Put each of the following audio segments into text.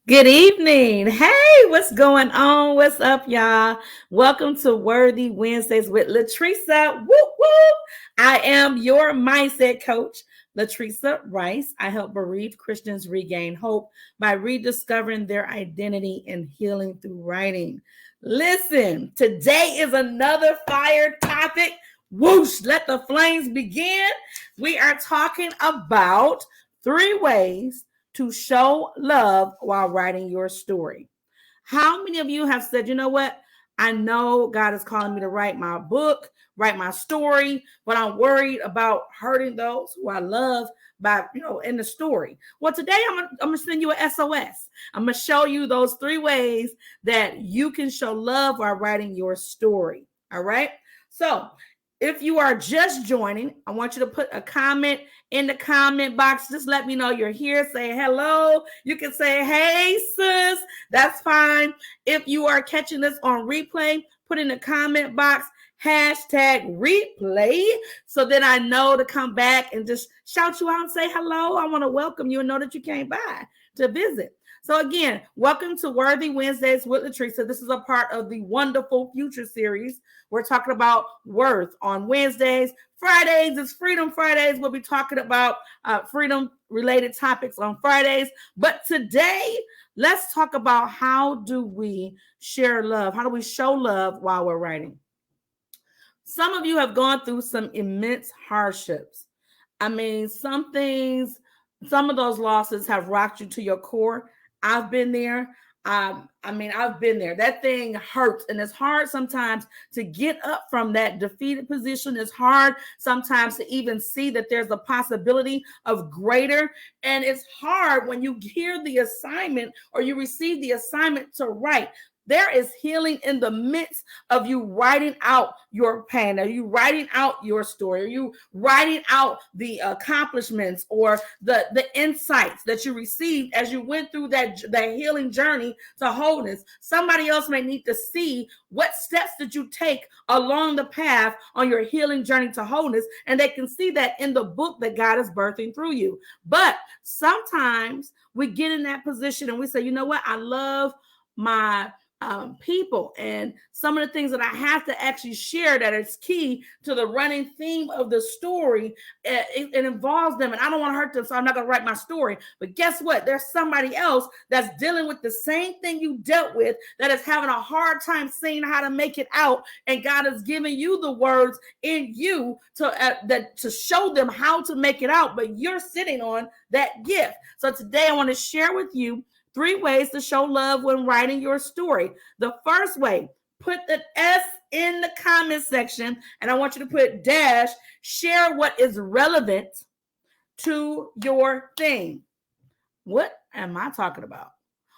Good evening. Hey, what's going on? What's up, y'all? Welcome to Worthy Wednesdays with Latresa. Whoop, whoop. I am your mindset coach, Latresa Rice. I help bereaved Christians regain hope by rediscovering their identity and healing through writing. Listen, today is another fire topic. Whoosh, let the flames begin. We are talking about 3 ways to show love while writing your story. How many of you have said, you know what? I know God is calling me to write my book, write my story, but I'm worried about hurting those who I love by, in the story. Well, today I'm gonna send you an SOS. I'm gonna show you those 3 ways that you can show love while writing your story. All right. So if you are just joining, I want you to put a comment in the comment box. Just let me know you're here. Say hello. You can say, hey, sis. That's fine. If you are catching this on replay, put in the comment box #replay so that I know to come back and just shout you out and say hello. I want to welcome you and know that you came by to visit. So again, welcome to Worthy Wednesdays with Latresa. This is a part of the Wonderful Future series. We're talking about worth on Wednesdays. Fridays is Freedom Fridays. We'll be talking about freedom-related topics on Fridays. But today, let's talk about how do we share love? How do we show love while we're writing? Some of you have gone through some immense hardships. I mean, some of those losses have rocked you to your core. I've been there. I've been there. That thing hurts, and it's hard sometimes to get up from that defeated position. It's hard sometimes to even see that there's a possibility of greater. And it's hard when you hear the assignment or you receive the assignment to write. There is healing in the midst of you writing out your pain. Are you writing out your story? Are you writing out the accomplishments or the insights that you received as you went through that healing journey to wholeness? Somebody else may need to see what steps did you take along the path on your healing journey to wholeness, and they can see that in the book that God is birthing through you. But sometimes we get in that position and we say, you know what? I love my people, and some of the things that I have to actually share that is key to the running theme of the story, it involves them, and I don't want to hurt them, so I'm not going to write my story. But guess what? There's somebody else that's dealing with the same thing you dealt with, that is having a hard time seeing how to make it out, and God is giving you the words in you to show them how to make it out, but you're sitting on that gift. So today I want to share with you 3 ways to show love when writing your story. The first way, put the S in the comment section, and I want you to put dash, share what is relevant to your thing. What am I talking about?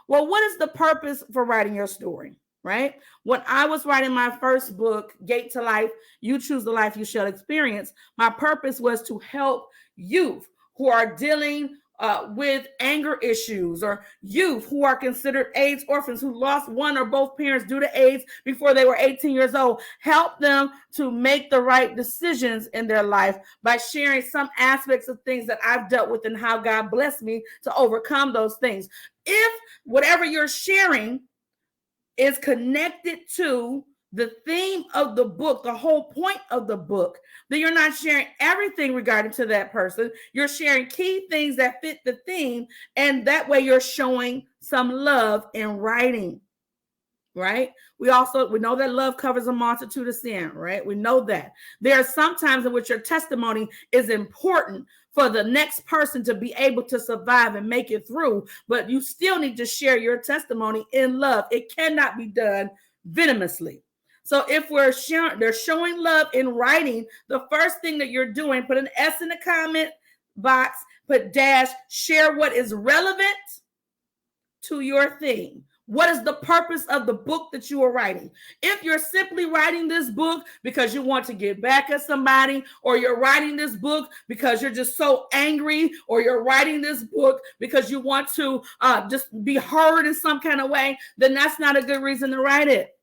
Well, what is the purpose for writing your story, right? When I was writing my first book, Gate to Life, You Choose the Life You Shall Experience, my purpose was to help youth who are dealing with anger issues, or youth who are considered AIDS orphans who lost one or both parents due to AIDS before they were 18 years old. Help them to make the right decisions in their life by sharing some aspects of things that I've dealt with and how God blessed me to overcome those things. If whatever you're sharing is connected to the theme of the book, the whole point of the book, then you're not sharing everything regarding to that person. You're sharing key things that fit the theme, and that way you're showing some love in writing, right? We know that love covers a multitude of sin, right? We know that. There are some times in which your testimony is important for the next person to be able to survive and make it through, but you still need to share your testimony in love. It cannot be done venomously. So if they're showing love in writing, the first thing that you're doing, put an S in the comment box, put dash, share what is relevant to your theme. What is the purpose of the book that you are writing? If you're simply writing this book because you want to get back at somebody, or you're writing this book because you're just so angry, or you're writing this book because you want to just be heard in some kind of way, then that's not a good reason to write it.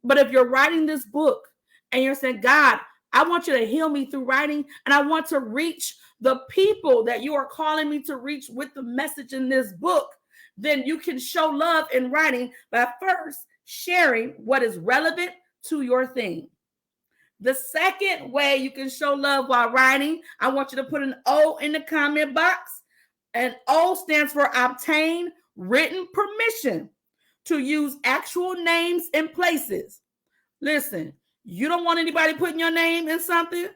But if you're writing this book and you're saying, God, I want you to heal me through writing, and I want to reach the people that you are calling me to reach with the message in this book, then you can show love in writing by first sharing what is relevant to your theme. The second way you can show love while writing, I want you to put an O in the comment box. And O stands for obtain written permission to use actual names and places. Listen, you don't want anybody putting your name in something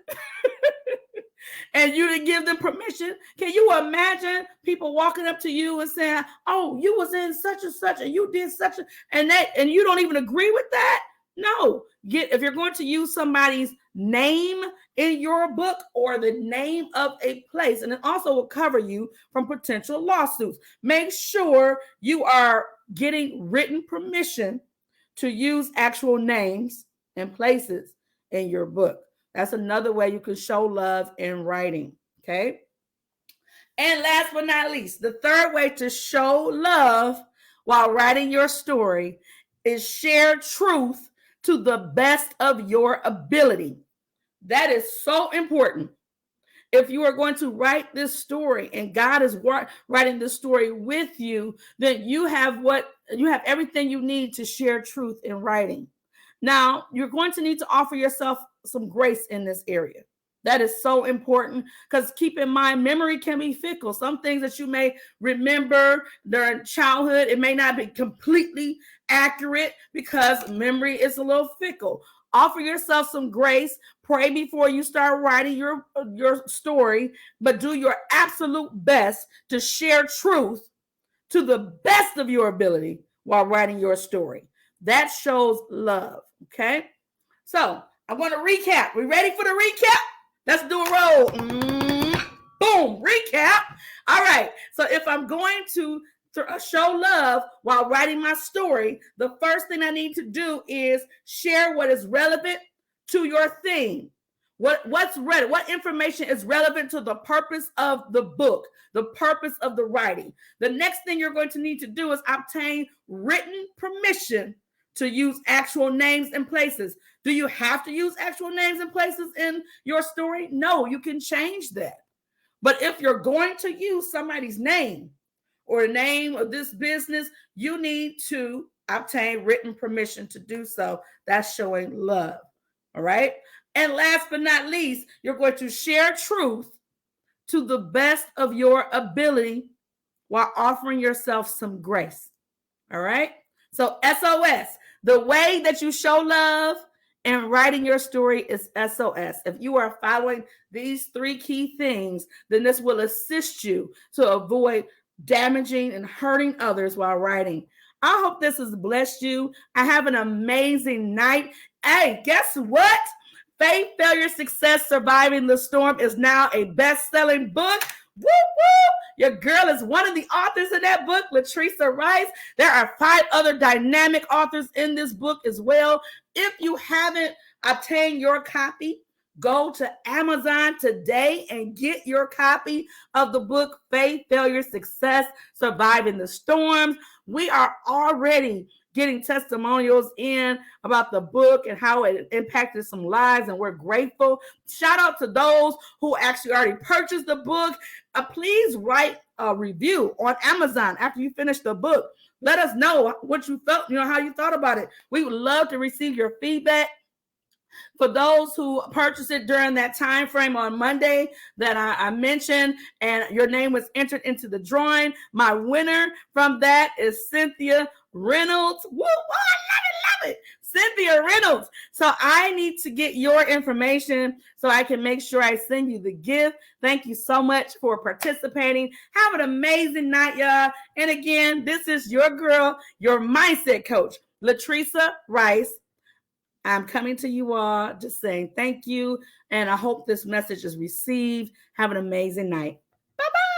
and you didn't give them permission. Can you imagine people walking up to you and saying, "Oh, you was in such and such and you did such a," and you don't even agree with that? No. If you're going to use somebody's name in your book or the name of a place, and it also will cover you from potential lawsuits, make sure you are getting written permission to use actual names and places in your book. That's another way you can show love in writing. Okay. And last but not least, the third way to show love while writing your story is share truth to the best of your ability. That is so important. If you are going to write this story and God is writing this story with you, then you have everything you need to share truth in writing. Now, you're going to need to offer yourself some grace in this area. That is so important because keep in mind, memory can be fickle. Some things that you may remember during childhood, it may not be completely accurate because memory is a little fickle. Offer yourself some grace. Pray before you start writing your story, but do your absolute best to share truth to the best of your ability while writing your story. That shows love, okay? So I'm going to recap. We ready for the recap? Let's do a roll. Boom, recap. All right, so if I'm going to show love while writing my story, the first thing I need to do is share what is relevant to your theme. What's relevant? What information is relevant to the purpose of the book, the purpose of the writing? The next thing you're going to need to do is obtain written permission to use actual names and places. Do you have to use actual names and places in your story? No, you can change that. But if you're going to use somebody's name or the name of this business, you need to obtain written permission to do so. That's showing love. All right. And last but not least, you're going to share truth to the best of your ability while offering yourself some grace. All right. So S.O.S. The way that you show love and writing your story is S.O.S. If you are following these three key things, then this will assist you to avoid damaging and hurting others while writing. I hope this has blessed you. I have an amazing night. Hey, guess what? Faith, Failure, Success, Surviving the Storm is now a best-selling book. Woo, woo. Your girl is one of the authors in that book, Latresa Rice. There are 5 other dynamic authors in this book as well. If you haven't obtained your copy, go to Amazon today and get your copy of the book, Faith, Failure, Success, Surviving the Storms. We are already getting testimonials in about the book and how it impacted some lives, and we're grateful. Shout out to those who actually already purchased the book. Please write a review on Amazon after you finish the book. Let us know what you felt, how you thought about it. We would love to receive your feedback. For those who purchased it during that time frame on Monday that I mentioned, and your name was entered into the drawing, my winner from that is Cynthia Reynolds. Woo, I love it. Cynthia Reynolds. So I need to get your information so I can make sure I send you the gift. Thank you so much for participating. Have an amazing night, y'all. And again, this is your girl, your mindset coach, Latresa Rice. I'm coming to you all just saying thank you. And I hope this message is received. Have an amazing night. Bye-bye.